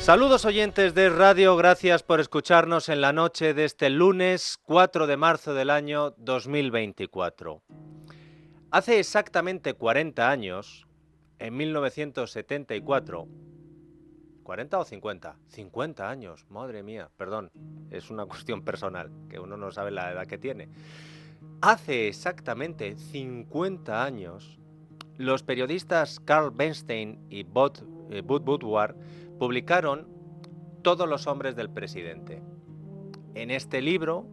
Saludos oyentes de radio, gracias por escucharnos en la noche de este lunes 4 de marzo del año 2024. Hace exactamente 40 años, en 1974, ¿40 o 50? 50 años, madre mía, perdón, es una cuestión personal, que uno no sabe la edad que tiene. Hace exactamente 50 años, los periodistas Carl Bernstein y Bud Woodward publicaron Todos los hombres del presidente. En este libro,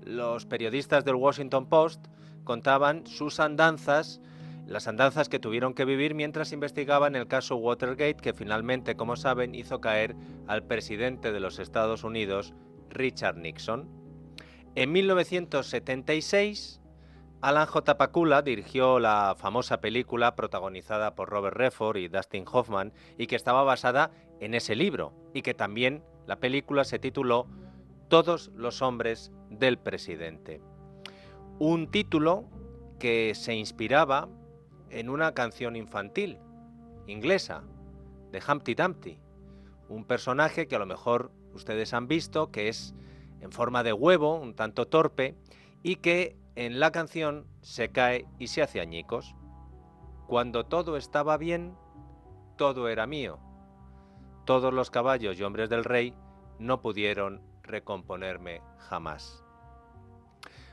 los periodistas del Washington Post contaban sus andanzas, las andanzas que tuvieron que vivir mientras investigaban el caso Watergate, que finalmente, como saben, hizo caer al presidente de los Estados Unidos, Richard Nixon. En 1976, Alan J. Pakula dirigió la famosa película protagonizada por Robert Redford y Dustin Hoffman y que estaba basada en ese libro y que también la película se tituló Todos los hombres del presidente. Un título que se inspiraba en una canción infantil inglesa de Humpty Dumpty, un personaje que a lo mejor ustedes han visto que es en forma de huevo, un tanto torpe, y que en la canción se cae y se hace añicos. Cuando todo estaba bien, todo era mío. Todos los caballos y hombres del rey no pudieron recomponerme jamás.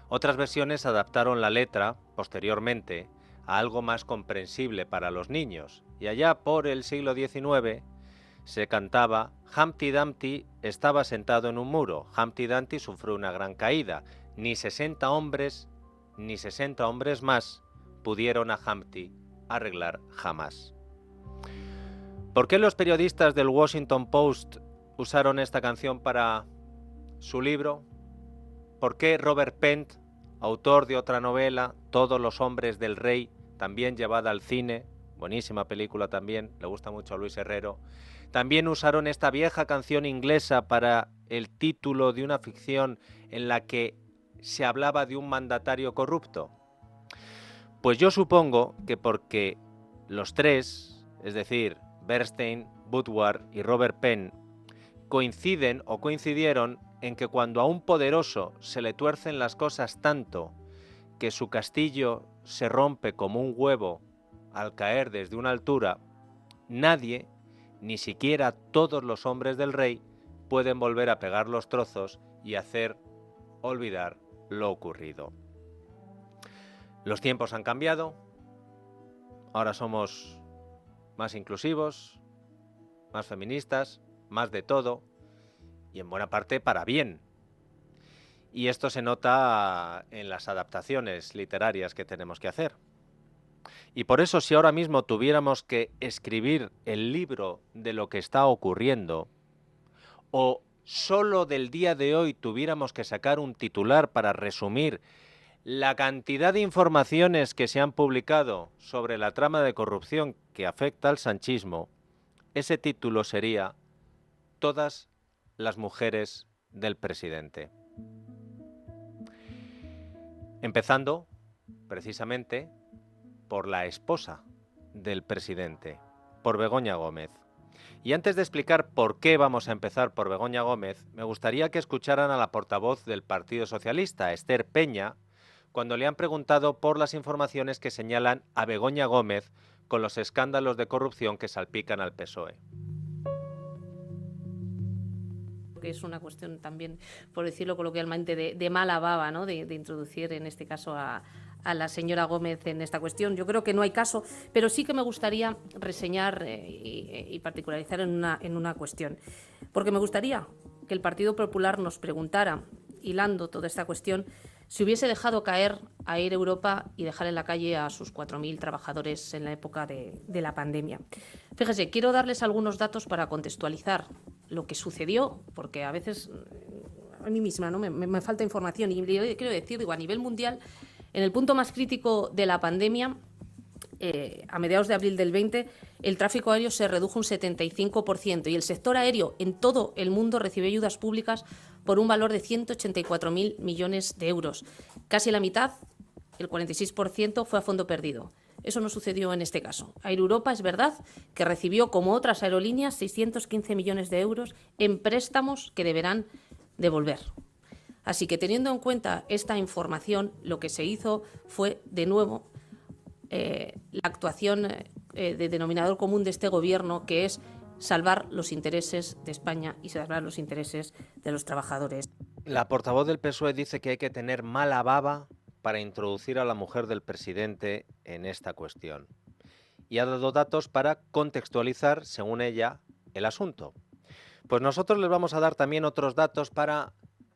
Otras versiones adaptaron la letra, posteriormente, a algo más comprensible para los niños, y allá por el siglo XIX se cantaba Humpty Dumpty estaba sentado en un muro, Humpty Dumpty sufrió una gran caída, ni 60 hombres más pudieron a Humpty arreglar jamás. ¿Por qué los periodistas del Washington Post usaron esta canción para su libro? ¿Por qué Robert Pent, autor de otra novela, Todos los hombres del rey, también llevada al cine, buenísima película también, le gusta mucho a Luis Herrero, también usaron esta vieja canción inglesa para el título de una ficción en la que se hablaba de un mandatario corrupto? Pues yo supongo que porque los tres, es decir, Bernstein, Woodward y Robert Penn, coinciden o coincidieron en que cuando a un poderoso se le tuercen las cosas tanto que su castillo se rompe como un huevo al caer desde una altura, nadie, ni siquiera todos los hombres del rey, pueden volver a pegar los trozos y hacer olvidar lo ocurrido. Los tiempos han cambiado, ahora somos más inclusivos, más feministas, más de todo, y en buena parte para bien. Y esto se nota en las adaptaciones literarias que tenemos que hacer. Y por eso, si ahora mismo tuviéramos que escribir el libro de lo que está ocurriendo, o solo del día de hoy tuviéramos que sacar un titular para resumir la cantidad de informaciones que se han publicado sobre la trama de corrupción que afecta al sanchismo, ese título sería Todas las mujeres del presidente. Empezando, precisamente, por la esposa del presidente, por Begoña Gómez. Y antes de explicar por qué vamos a empezar por Begoña Gómez, me gustaría que escucharan a la portavoz del Partido Socialista, Esther Peña, cuando le han preguntado por las informaciones que señalan a Begoña Gómez con los escándalos de corrupción que salpican al PSOE. Que es una cuestión también, por decirlo coloquialmente, de mala baba, ¿no? de introducir en este caso a la señora Gómez en esta cuestión. Yo creo que no hay caso, pero sí que me gustaría reseñar y particularizar en una cuestión, porque me gustaría que el Partido Popular nos preguntara, hilando toda esta cuestión, si hubiese dejado caer a Air Europa y dejar en la calle a sus 4.000 trabajadores en la época de la pandemia. Fíjese, quiero darles algunos datos para contextualizar lo que sucedió, porque a veces a mí misma, ¿no? me falta información, y quiero decir, a nivel mundial, en el punto más crítico de la pandemia, a mediados de abril del 20, el tráfico aéreo se redujo un 75% y el sector aéreo en todo el mundo recibió ayudas públicas por un valor de 184.000 millones de euros. Casi la mitad, el 46%, fue a fondo perdido. Eso no sucedió en este caso. Air Europa es verdad que recibió, como otras aerolíneas, 615 millones de euros en préstamos que deberán devolver. Así que, teniendo en cuenta esta información, lo que se hizo fue, de nuevo, la actuación de denominador común de este Gobierno, que es salvar los intereses de España y salvar los intereses de los trabajadores. La portavoz del PSOE dice que hay que tener mala baba para introducir a la mujer del presidente en esta cuestión. Y ha dado datos para contextualizar, según ella, el asunto. Pues nosotros les vamos a dar también otros datos para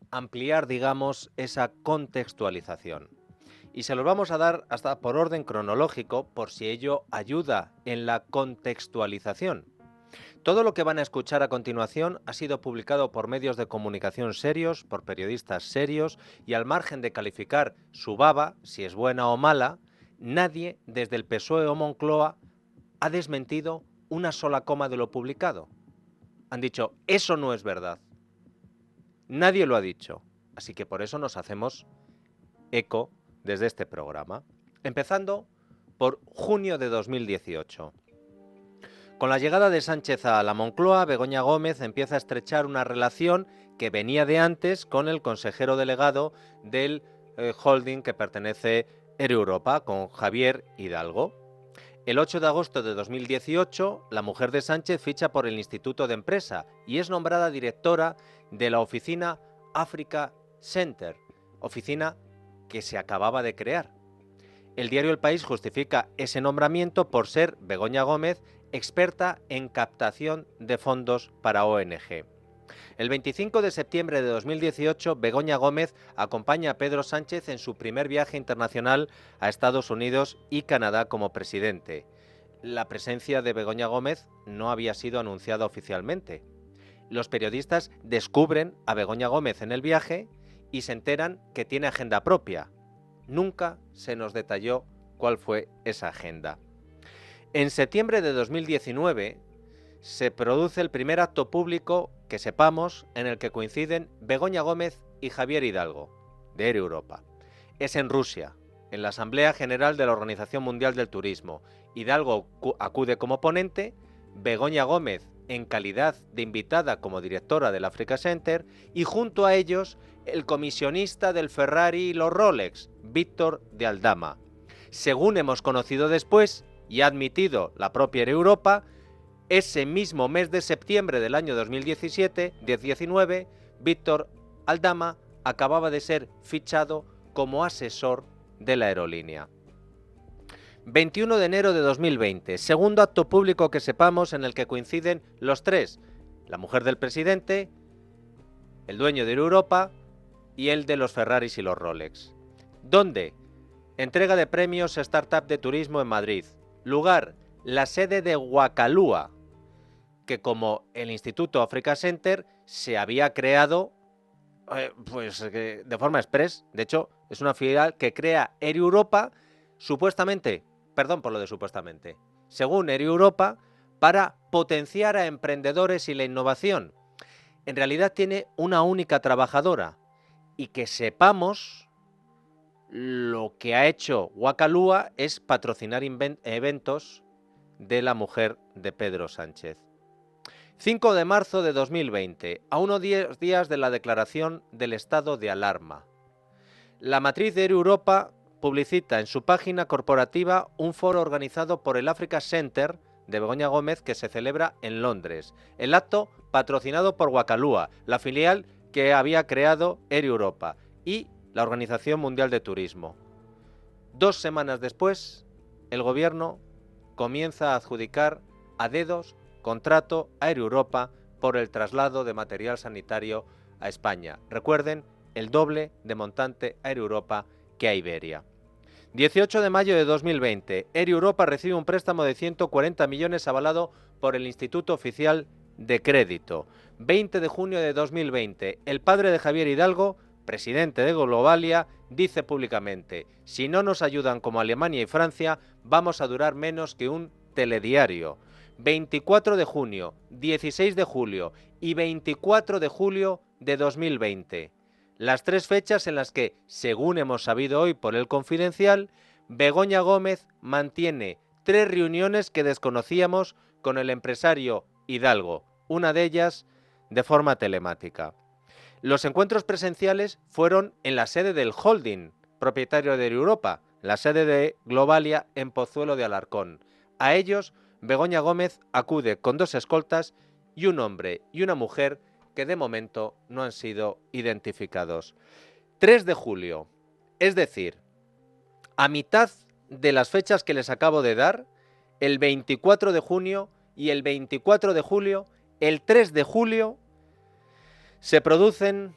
ampliar, digamos, esa contextualización. Y se los vamos a dar hasta por orden cronológico, por si ello ayuda en la contextualización. Todo lo que van a escuchar a continuación ha sido publicado por medios de comunicación serios, por periodistas serios, y al margen de calificar su baba, si es buena o mala, nadie desde el PSOE o Moncloa ha desmentido una sola coma de lo publicado. Han dicho, eso no es verdad. Nadie lo ha dicho, así que por eso nos hacemos eco desde este programa. Empezando por junio de 2018. Con la llegada de Sánchez a la Moncloa, Begoña Gómez empieza a estrechar una relación que venía de antes con el consejero delegado del holding que pertenece Air Europa, con Javier Hidalgo. El 8 de agosto de 2018, la mujer de Sánchez ficha por el Instituto de Empresa y es nombrada directora de la oficina Africa Center, oficina que se acababa de crear. El diario El País justifica ese nombramiento por ser Begoña Gómez experta en captación de fondos para ONG. El 25 de septiembre de 2018, Begoña Gómez acompaña a Pedro Sánchez en su primer viaje internacional a Estados Unidos y Canadá como presidente. La presencia de Begoña Gómez no había sido anunciada oficialmente. Los periodistas descubren a Begoña Gómez en el viaje y se enteran que tiene agenda propia. Nunca se nos detalló cuál fue esa agenda. En septiembre de 2019 se produce el primer acto público que sepamos en el que coinciden Begoña Gómez y Javier Hidalgo, de Air Europa. Es en Rusia, en la Asamblea General de la Organización Mundial del Turismo. Hidalgo acude como ponente, Begoña Gómez en calidad de invitada como directora del Africa Center y junto a ellos el comisionista del Ferrari y los Rolex, Víctor de Aldama. Según hemos conocido después, y ha admitido la propia Air Europa, ese mismo mes de septiembre del año 2019, Víctor Aldama acababa de ser fichado como asesor de la aerolínea. 21 de enero de 2020, segundo acto público que sepamos en el que coinciden los tres, la mujer del presidente, el dueño de Air Europa y el de los Ferraris y los Rolex. ¿Dónde? Entrega de premios Startup de Turismo en Madrid. Lugar, la sede de Wacalúa, que como el Instituto Africa Center se había creado de forma express. De hecho, es una filial que crea Air Europa, supuestamente, perdón por lo de supuestamente, según Air Europa, para potenciar a emprendedores y la innovación. En realidad tiene una única trabajadora y que sepamos, lo que ha hecho Wacalúa es patrocinar eventos de la mujer de Pedro Sánchez. 5 de marzo de 2020, a unos 10 días de la declaración del estado de alarma. La matriz de Air Europa publicita en su página corporativa un foro organizado por el Africa Center de Begoña Gómez que se celebra en Londres. El acto patrocinado por Wacalúa, la filial que había creado Air Europa, y la Organización Mundial de Turismo. 2 semanas después, el gobierno comienza a adjudicar a dedos contrato a Air Europa por el traslado de material sanitario a España. Recuerden, el doble de montante a Air Europa que a Iberia. 18 de mayo de 2020, Air Europa recibe un préstamo de 140 millones avalado por el Instituto Oficial de Crédito. 20 de junio de 2020, el padre de Javier Hidalgo, presidente de Globalia, dice públicamente: si no nos ayudan como Alemania y Francia, vamos a durar menos que un telediario. 24 de junio, 16 de julio y 24 de julio de 2020. Las 3 fechas en las que, según hemos sabido hoy por El Confidencial, Begoña Gómez mantiene 3 reuniones que desconocíamos con el empresario Hidalgo, una de ellas de forma telemática. Los encuentros presenciales fueron en la sede del holding, propietario de Europa, la sede de Globalia en Pozuelo de Alarcón. A ellos, Begoña Gómez acude con 2 escoltas y un hombre y una mujer que de momento no han sido identificados. 3 de julio, es decir, a mitad de las fechas que les acabo de dar, el 24 de junio y el 24 de julio, el 3 de julio, se producen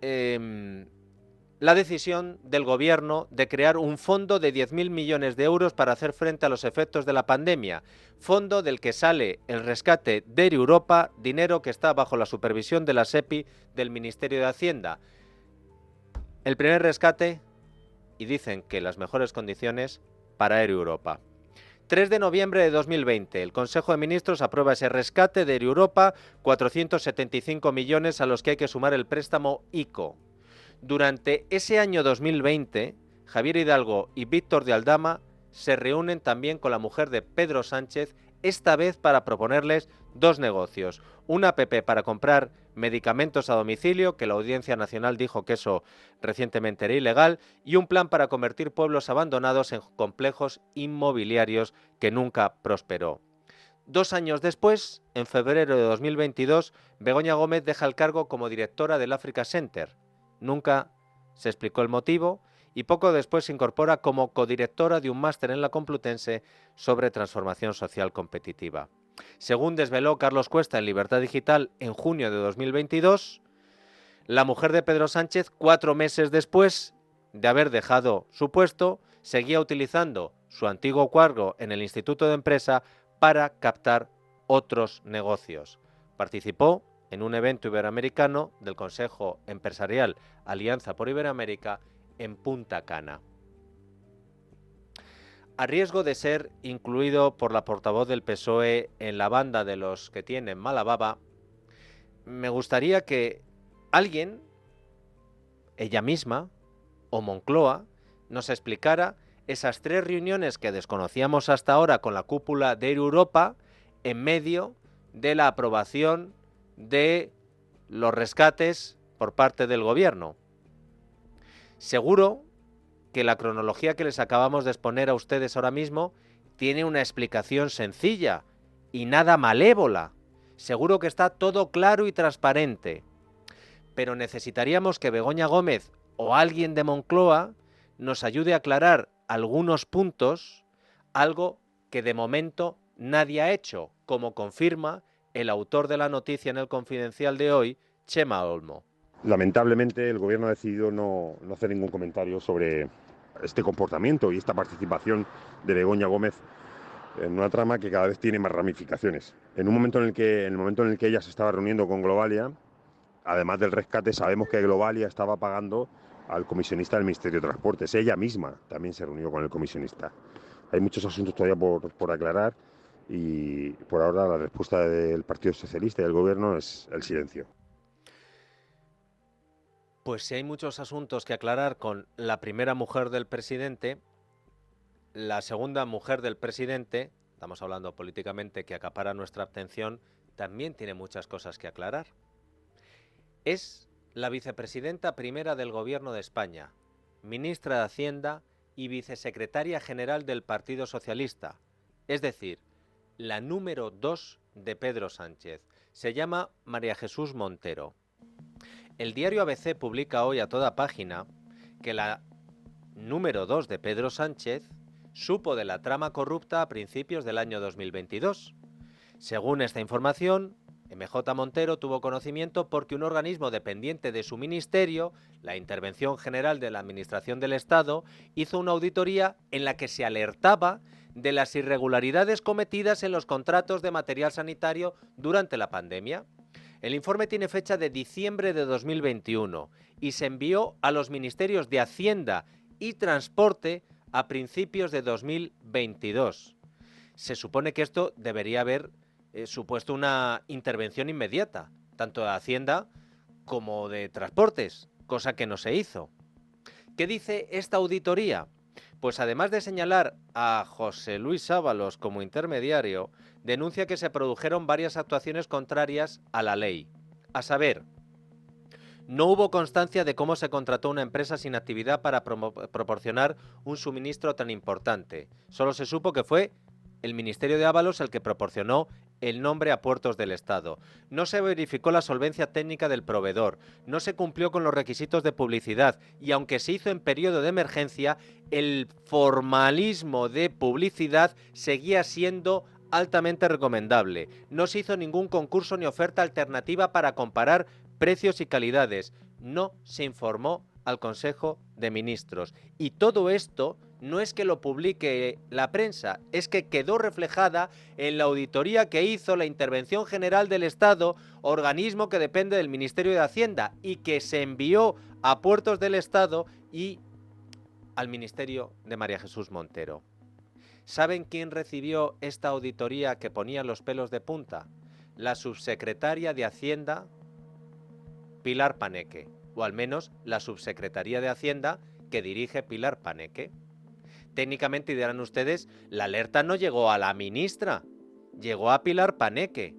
la decisión del gobierno de crear un fondo de 10.000 millones de euros para hacer frente a los efectos de la pandemia, fondo del que sale el rescate de Europa, dinero que está bajo la supervisión de la SEPI del Ministerio de Hacienda. El primer rescate, y dicen que las mejores condiciones, para Europa. 3 de noviembre de 2020, el Consejo de Ministros aprueba ese rescate de Europa, 475 millones a los que hay que sumar el préstamo ICO. Durante ese año 2020, Javier Hidalgo y Víctor de Aldama se reúnen también con la mujer de Pedro Sánchez, esta vez para proponerles 2 negocios. Una app para comprar medicamentos a domicilio, que la Audiencia Nacional dijo que eso recientemente era ilegal, y un plan para convertir pueblos abandonados en complejos inmobiliarios que nunca prosperó. 2 años después, en febrero de 2022, Begoña Gómez deja el cargo como directora del Africa Center. Nunca se explicó el motivo y poco después se incorpora como codirectora de un máster en la Complutense sobre transformación social competitiva. Según desveló Carlos Cuesta en Libertad Digital en junio de 2022, la mujer de Pedro Sánchez, 4 meses después de haber dejado su puesto, seguía utilizando su antiguo cargo en el Instituto de Empresa para captar otros negocios. Participó en un evento iberoamericano del Consejo Empresarial Alianza por Iberoamérica en Punta Cana. A riesgo de ser incluido por la portavoz del PSOE en la banda de los que tienen mala baba, me gustaría que alguien, ella misma o Moncloa, nos explicara esas 3 reuniones que desconocíamos hasta ahora con la cúpula de Europa en medio de la aprobación de los rescates por parte del gobierno. Seguro que la cronología que les acabamos de exponer a ustedes ahora mismo tiene una explicación sencilla y nada malévola. Seguro que está todo claro y transparente. Pero necesitaríamos que Begoña Gómez o alguien de Moncloa nos ayude a aclarar algunos puntos, algo que de momento nadie ha hecho, como confirma el autor de la noticia en El Confidencial de hoy, Chema Olmo. Lamentablemente el gobierno ha decidido no hacer ningún comentario sobre este comportamiento y esta participación de Begoña Gómez en una trama que cada vez tiene más ramificaciones. En el momento en el que ella se estaba reuniendo con Globalia, además del rescate, sabemos que Globalia estaba pagando al comisionista del Ministerio de Transportes. Ella misma también se reunió con el comisionista. Hay muchos asuntos todavía por aclarar y por ahora la respuesta del Partido Socialista y del Gobierno es el silencio. Pues si hay muchos asuntos que aclarar con la primera mujer del presidente, la segunda mujer del presidente, estamos hablando políticamente que acapara nuestra atención, también tiene muchas cosas que aclarar. Es la vicepresidenta primera del Gobierno de España, ministra de Hacienda y vicesecretaria general del Partido Socialista, es decir, la número 2 de Pedro Sánchez. Se llama María Jesús Montero. El diario ABC publica hoy a toda página que la número 2 de Pedro Sánchez supo de la trama corrupta a principios del año 2022. Según esta información, MJ Montero tuvo conocimiento porque un organismo dependiente de su ministerio, la Intervención General de la Administración del Estado, hizo una auditoría en la que se alertaba de las irregularidades cometidas en los contratos de material sanitario durante la pandemia. El informe tiene fecha de diciembre de 2021 y se envió a los ministerios de Hacienda y Transporte a principios de 2022. Se supone que esto debería haber supuesto una intervención inmediata, tanto de Hacienda como de Transportes, cosa que no se hizo. ¿Qué dice esta auditoría? Pues además de señalar a José Luis Ábalos como intermediario, denuncia que se produjeron varias actuaciones contrarias a la ley. A saber, no hubo constancia de cómo se contrató una empresa sin actividad para proporcionar un suministro tan importante. Solo se supo que fue el Ministerio de Ábalos el que proporcionó el nombre a Puertos del Estado. No se verificó la solvencia técnica del proveedor, no se cumplió con los requisitos de publicidad y aunque se hizo en periodo de emergencia, el formalismo de publicidad seguía siendo altamente recomendable. No se hizo ningún concurso ni oferta alternativa para comparar precios y calidades. No se informó al Consejo de Ministros. Y todo esto no es que lo publique la prensa, es que quedó reflejada en la auditoría que hizo la Intervención General del Estado, organismo que depende del Ministerio de Hacienda y que se envió a Puertos del Estado y al Ministerio de María Jesús Montero. ¿Saben quién recibió esta auditoría que ponía los pelos de punta? La subsecretaria de Hacienda, Pilar Paneque, o al menos la subsecretaría de Hacienda que dirige Pilar Paneque. Técnicamente, dirán ustedes, la alerta no llegó a la ministra, llegó a Pilar Paneque.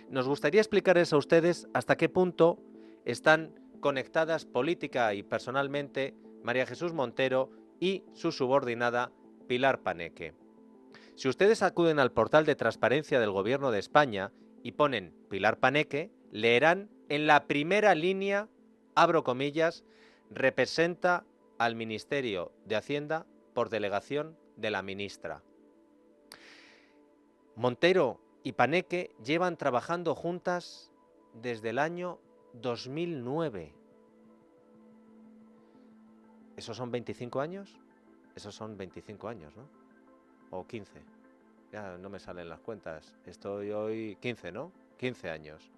Nos gustaría explicarles a ustedes hasta qué punto están conectadas política y personalmente María Jesús Montero y su subordinada Pilar Paneque. Si ustedes acuden al portal de transparencia del Gobierno de España y ponen Pilar Paneque, leerán en la primera línea, abro comillas, representa al Ministerio de Hacienda por delegación de la ministra. Montero y Paneque llevan trabajando juntas desde el año 2009. ¿Esos son 25 años? Esos son 25 años, ¿no? O 15. Ya no me salen las cuentas. Estoy hoy 15, ¿no? 15 años.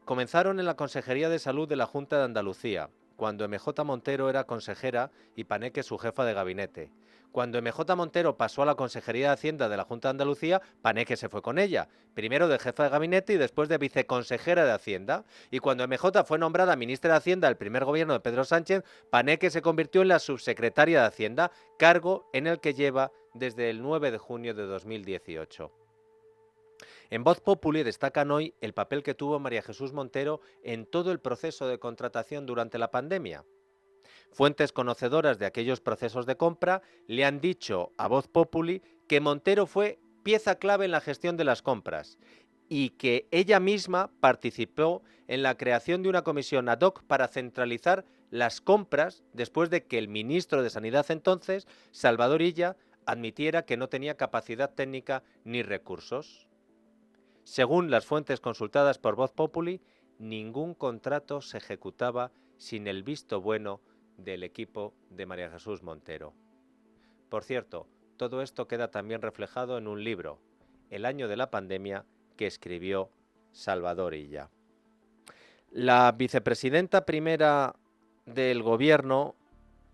Comenzaron en la Consejería de Salud de la Junta de Andalucía, cuando MJ Montero era consejera y Paneque su jefa de gabinete. Cuando MJ Montero pasó a la Consejería de Hacienda de la Junta de Andalucía, Paneque se fue con ella, primero de jefa de gabinete y después de viceconsejera de Hacienda. Y cuando MJ fue nombrada ministra de Hacienda del primer gobierno de Pedro Sánchez, Paneque se convirtió en la subsecretaria de Hacienda, cargo en el que lleva desde el 9 de junio de 2018. En Voz Populi destacan hoy el papel que tuvo María Jesús Montero en todo el proceso de contratación durante la pandemia. Fuentes conocedoras de aquellos procesos de compra le han dicho a Voz Populi que Montero fue pieza clave en la gestión de las compras y que ella misma participó en la creación de una comisión ad hoc para centralizar las compras después de que el ministro de Sanidad entonces, Salvador Illa, admitiera que no tenía capacidad técnica ni recursos. Según las fuentes consultadas por Voz Populi, ningún contrato se ejecutaba sin el visto bueno del equipo de María Jesús Montero. Por cierto, todo esto queda también reflejado en un libro, El año de la pandemia, que escribió Salvador Illa. La vicepresidenta primera del Gobierno,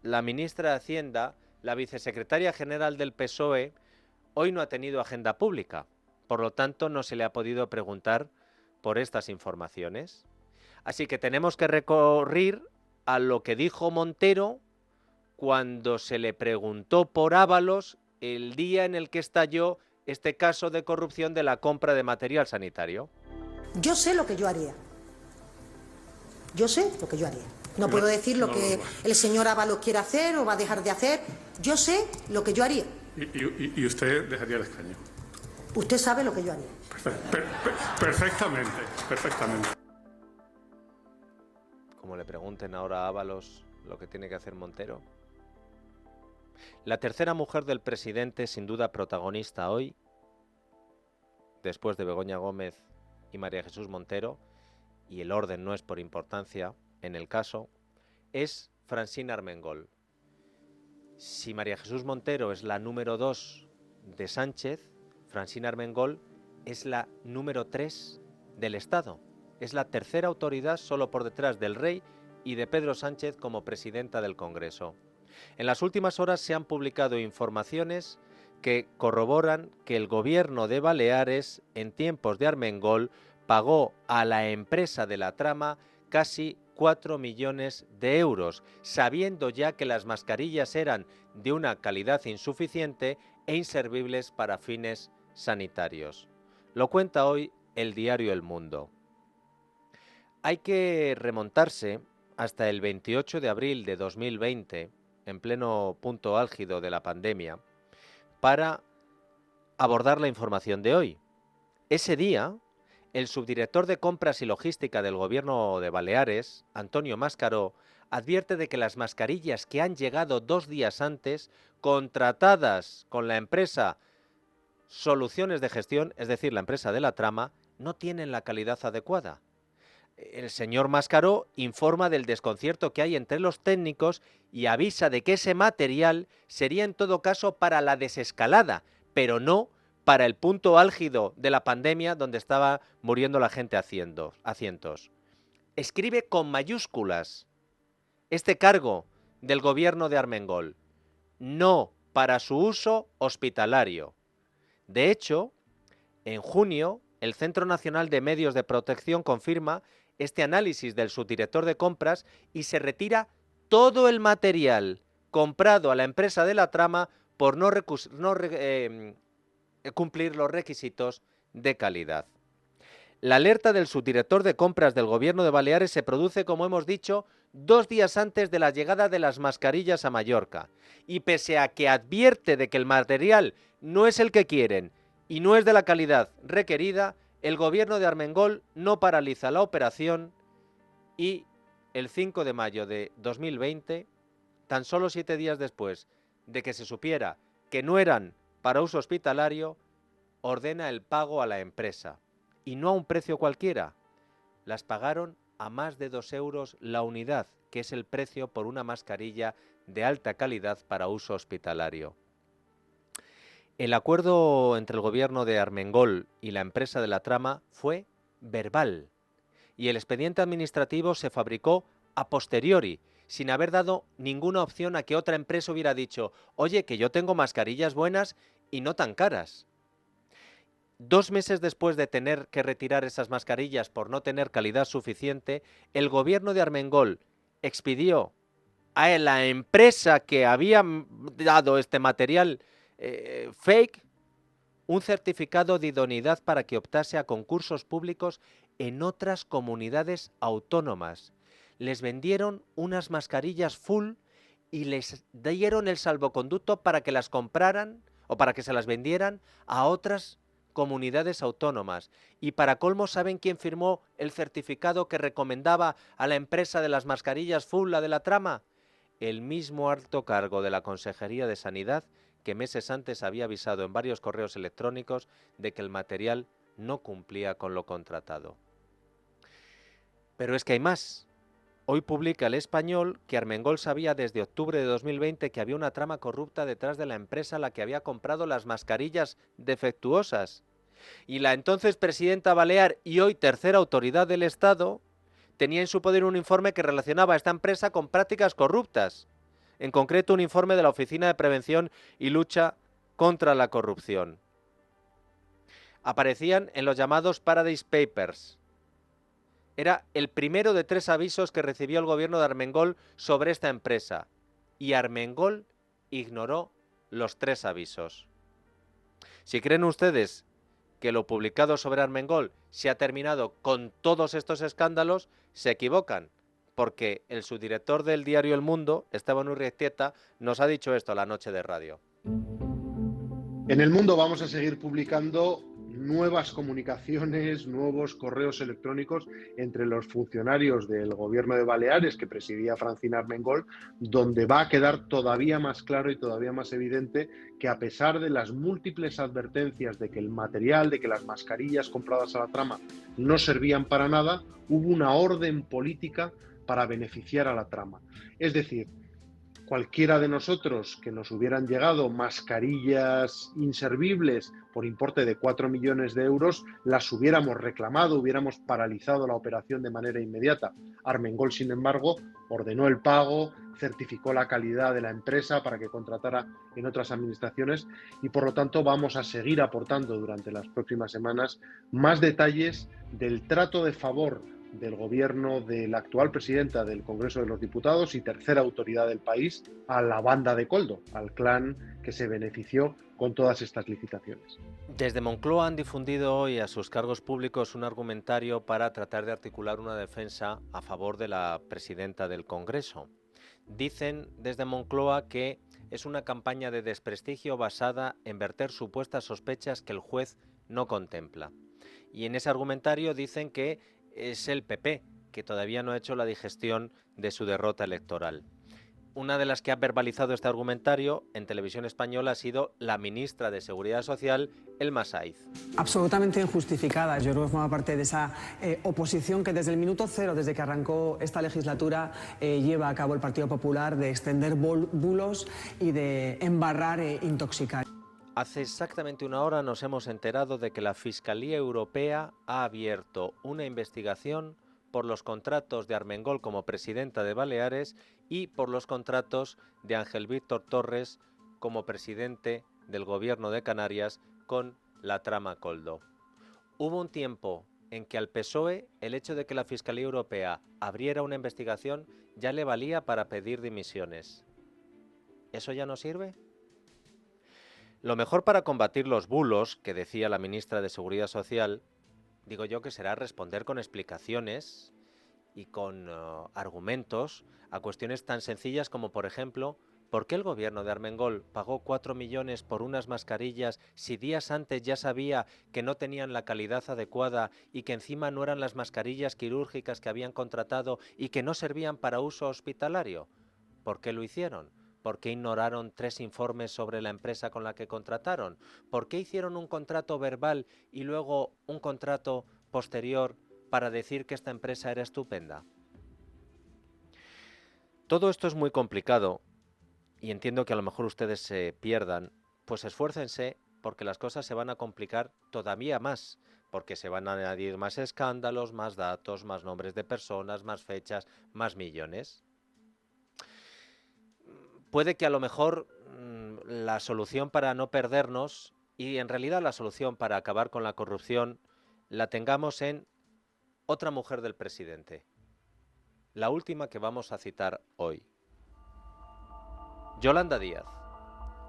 la ministra de Hacienda, la vicesecretaria general del PSOE, hoy no ha tenido agenda pública. Por lo tanto, no se le ha podido preguntar por estas informaciones. Así que tenemos que recurrir a lo que dijo Montero cuando se le preguntó por Ábalos el día en el que estalló este caso de corrupción de la compra de material sanitario. Yo sé lo que yo haría. Yo sé lo que yo haría. No puedo decir lo que el señor Ábalos quiere hacer o va a dejar de hacer. Yo sé lo que yo haría. ¿Y usted dejaría el escaño? Usted sabe lo que yo haría. Perfectamente. Como le pregunten ahora a Ábalos lo que tiene que hacer Montero. La tercera mujer del presidente, sin duda protagonista hoy, después de Begoña Gómez y María Jesús Montero, y el orden no es por importancia en el caso, es Francina Armengol. Si María Jesús Montero es la número 2 de Sánchez, Francina Armengol es la número 3 del Estado. Es la tercera autoridad solo por detrás del rey y de Pedro Sánchez como presidenta del Congreso. En las últimas horas se han publicado informaciones que corroboran que el gobierno de Baleares, en tiempos de Armengol, pagó a la empresa de la trama casi 4 millones de euros, sabiendo ya que las mascarillas eran de una calidad insuficiente e inservibles para fines sanitarios. Lo cuenta hoy el diario El Mundo. Hay que remontarse hasta el 28 de abril de 2020, en pleno punto álgido de la pandemia, para abordar la información de hoy. Ese día, el subdirector de Compras y Logística del Gobierno de Baleares, Antonio Mascaró, advierte de que las mascarillas que han llegado 2 días antes, contratadas con la empresa Soluciones de Gestión, es decir, la empresa de la trama, no tienen la calidad adecuada. El señor Mascaró informa del desconcierto que hay entre los técnicos y avisa de que ese material sería en todo caso para la desescalada, pero no para el punto álgido de la pandemia donde estaba muriendo la gente a cientos. Escribe con mayúsculas este cargo del gobierno de Armengol, no para su uso hospitalario. De hecho, en junio, el Centro Nacional de Medios de Protección confirma este análisis del subdirector de compras y se retira todo el material comprado a la empresa de la trama por no cumplir los requisitos de calidad. La alerta del subdirector de compras del Gobierno de Baleares se produce, como hemos dicho, 2 días antes de la llegada de las mascarillas a Mallorca. Y pese a que advierte de que el material no es el que quieren y no es de la calidad requerida, el Gobierno de Armengol no paraliza la operación y el 5 de mayo de 2020, tan solo 7 días después de que se supiera que no eran para uso hospitalario, ordena el pago a la empresa. Y no a un precio cualquiera. Las pagaron a más de 2 euros la unidad, que es el precio por una mascarilla de alta calidad para uso hospitalario. El acuerdo entre el gobierno de Armengol y la empresa de la trama fue verbal y el expediente administrativo se fabricó a posteriori, sin haber dado ninguna opción a que otra empresa hubiera dicho: oye, que yo tengo mascarillas buenas y no tan caras. 2 meses después de tener que retirar esas mascarillas por no tener calidad suficiente, el gobierno de Armengol expidió a la empresa que había dado este material fake un certificado de idoneidad para que optase a concursos públicos en otras comunidades autónomas. Les vendieron unas mascarillas full y les dieron el salvoconducto para que las compraran o para que se las vendieran a otras comunidades autónomas. Y para colmo, ¿saben quién firmó el certificado que recomendaba a la empresa de las mascarillas full, la de la trama? El mismo alto cargo de la Consejería de Sanidad que meses antes había avisado en varios correos electrónicos de que el material no cumplía con lo contratado. Pero es que hay más. Hoy publica El Español que Armengol sabía desde octubre de 2020 que había una trama corrupta detrás de la empresa a la que había comprado las mascarillas defectuosas. Y la entonces presidenta balear y hoy tercera autoridad del Estado tenía en su poder un informe que relacionaba a esta empresa con prácticas corruptas. En concreto, un informe de la Oficina de Prevención y Lucha contra la Corrupción. Aparecían en los llamados Paradise Papers. Era el primero de 3 avisos que recibió el gobierno de Armengol sobre esta empresa. Y Armengol ignoró los 3 avisos. Si creen ustedes que lo publicado sobre Armengol se ha terminado con todos estos escándalos, se equivocan. Porque el subdirector del diario El Mundo, Esteban Urrietieta, nos ha dicho esto la noche de radio. En El Mundo vamos a seguir publicando nuevas comunicaciones, nuevos correos electrónicos entre los funcionarios del gobierno de Baleares que presidía Francina Armengol, donde va a quedar todavía más claro y todavía más evidente que a pesar de las múltiples advertencias de que el material, de que las mascarillas compradas a la trama no servían para nada, hubo una orden política para beneficiar a la trama. Es decir, cualquiera de nosotros que nos hubieran llegado mascarillas inservibles por importe de 4 millones de euros, las hubiéramos reclamado, hubiéramos paralizado la operación de manera inmediata. Armengol, sin embargo, ordenó el pago, certificó la calidad de la empresa para que contratara en otras administraciones y, por lo tanto, vamos a seguir aportando durante las próximas semanas más detalles del trato de favor del gobierno de la actual presidenta del Congreso de los Diputados y tercera autoridad del país a la banda de Koldo, al clan que se benefició con todas estas licitaciones. Desde Moncloa han difundido hoy a sus cargos públicos un argumentario para tratar de articular una defensa a favor de la presidenta del Congreso. Dicen desde Moncloa que es una campaña de desprestigio basada en verter supuestas sospechas que el juez no contempla. Y en ese argumentario dicen que es el PP, que todavía no ha hecho la digestión de su derrota electoral. Una de las que ha verbalizado este argumentario en televisión española ha sido la ministra de Seguridad Social, Elma Saiz. Absolutamente injustificada. Yo creo que forma parte de esa oposición que desde el minuto cero, desde que arrancó esta legislatura, lleva a cabo el Partido Popular de extender bulos y de embarrar e intoxicar. Hace exactamente una hora nos hemos enterado de que la Fiscalía Europea ha abierto una investigación por los contratos de Armengol como presidenta de Baleares y por los contratos de Ángel Víctor Torres como presidente del Gobierno de Canarias con la trama Koldo. Hubo un tiempo en que al PSOE el hecho de que la Fiscalía Europea abriera una investigación ya le valía para pedir dimisiones. ¿Eso ya no sirve? Lo mejor para combatir los bulos, que decía la ministra de Seguridad Social, digo yo que será responder con explicaciones y con argumentos a cuestiones tan sencillas como, por ejemplo, ¿por qué el gobierno de Armengol pagó 4 millones por unas mascarillas si días antes ya sabía que no tenían la calidad adecuada y que encima no eran las mascarillas quirúrgicas que habían contratado y que no servían para uso hospitalario? ¿Por qué lo hicieron? ¿Por qué ignoraron 3 informes sobre la empresa con la que contrataron? ¿Por qué hicieron un contrato verbal y luego un contrato posterior para decir que esta empresa era estupenda? Todo esto es muy complicado y entiendo que a lo mejor ustedes se pierdan, pues esfuércense porque las cosas se van a complicar todavía más, porque se van a añadir más escándalos, más datos, más nombres de personas, más fechas, más millones. Puede que a lo mejor la solución para no perdernos y en realidad la solución para acabar con la corrupción la tengamos en otra mujer del presidente, la última que vamos a citar hoy. Yolanda Díaz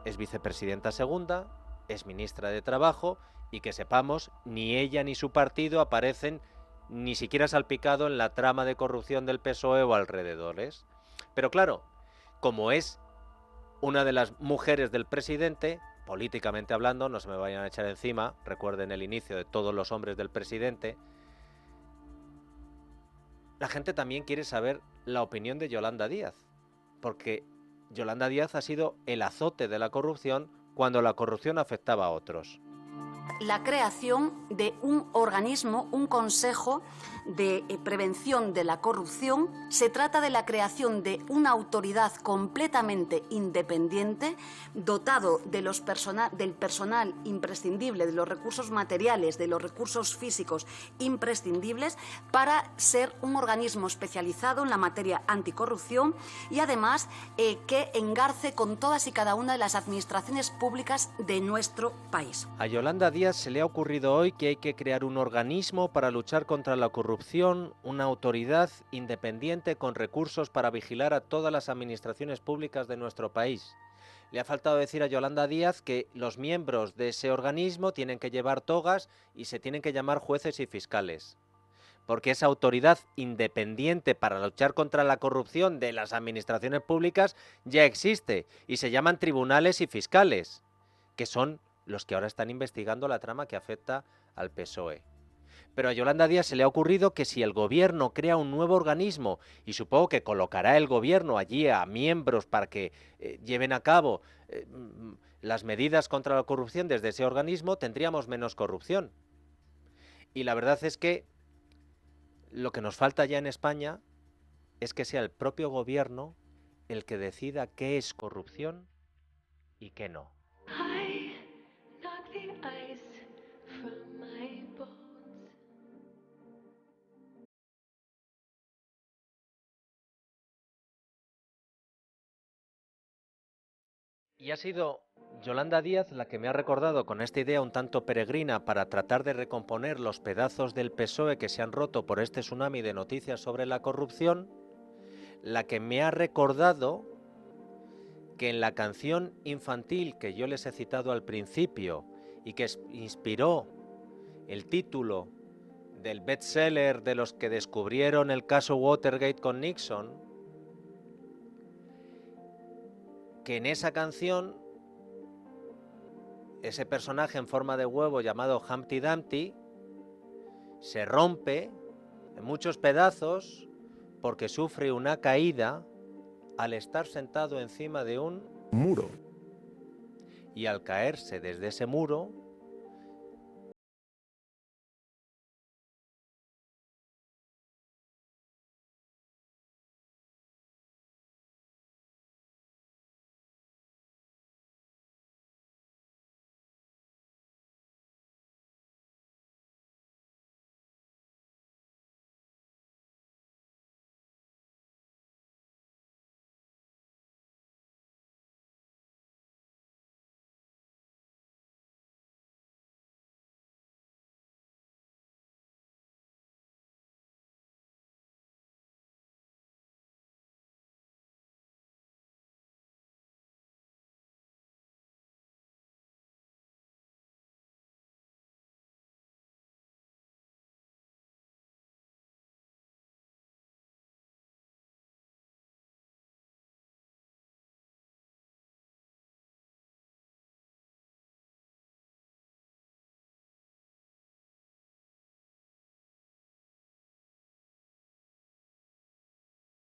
es vicepresidenta segunda, es ministra de Trabajo y que sepamos, ni ella ni su partido aparecen ni siquiera salpicado en la trama de corrupción del PSOE o alrededores. Pero claro, como es una de las mujeres del presidente, políticamente hablando, no se me vayan a echar encima, recuerden el inicio de Todos los hombres del presidente, la gente también quiere saber la opinión de Yolanda Díaz, porque Yolanda Díaz ha sido el azote de la corrupción cuando la corrupción afectaba a otros. La creación de un organismo, un consejo de prevención de la corrupción. Se trata de la creación de una autoridad completamente independiente, dotado de del personal imprescindible, de los recursos materiales, de los recursos físicos imprescindibles, para ser un organismo especializado en la materia anticorrupción y además que engarce con todas y cada una de las administraciones públicas de nuestro país. A Yolanda Díaz se le ha ocurrido hoy que hay que crear un organismo para luchar contra la corrupción, una autoridad independiente con recursos para vigilar a todas las administraciones públicas de nuestro país. Le ha faltado decir a Yolanda Díaz que los miembros de ese organismo tienen que llevar togas y se tienen que llamar jueces y fiscales. Porque esa autoridad independiente para luchar contra la corrupción de las administraciones públicas ya existe y se llaman tribunales y fiscales, que son los que ahora están investigando la trama que afecta al PSOE. Pero a Yolanda Díaz se le ha ocurrido que si el gobierno crea un nuevo organismo, y supongo que colocará el gobierno allí a miembros para que lleven a cabo las medidas contra la corrupción desde ese organismo, tendríamos menos corrupción. Y la verdad es que lo que nos falta ya en España es que sea el propio gobierno el que decida qué es corrupción y qué no. Y ha sido Yolanda Díaz la que me ha recordado con esta idea un tanto peregrina para tratar de recomponer los pedazos del PSOE que se han roto por este tsunami de noticias sobre la corrupción, la que me ha recordado que en la canción infantil que yo les he citado al principio y que inspiró el título del bestseller de los que descubrieron el caso Watergate con Nixon, que en esa canción ese personaje en forma de huevo llamado Humpty Dumpty se rompe en muchos pedazos porque sufre una caída al estar sentado encima de un muro. Y al caerse desde ese muro